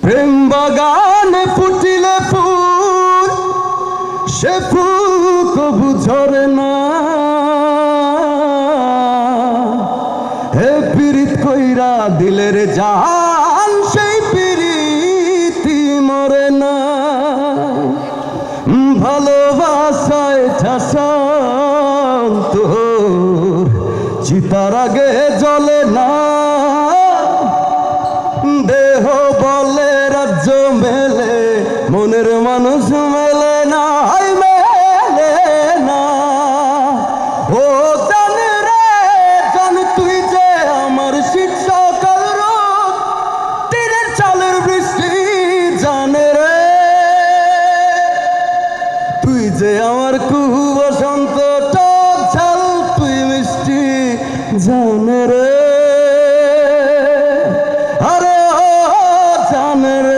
প্রেম বাগানে ফুটিলে ফুল, সে ফুল কবু ঝরে না। হে পীড়িত কইরা দিলের জান, সেই পীড়িতি মরে না। ভালোবাসায় ঠাসান তোর চিতার আগে জ্বলে না। দেহ বলে রাজ্য মেলে, মনের মানুষ মেলে না, মেলে না। ও জানে রে জান, তুই যে আমার শীত সকাল রোদ, তীরের চালের বৃষ্টি জানে রে। তুই যে আমার কুহু বসন্ত টক ঝাল, তুই মিষ্টি জানে রে। আরে ও জানে রে।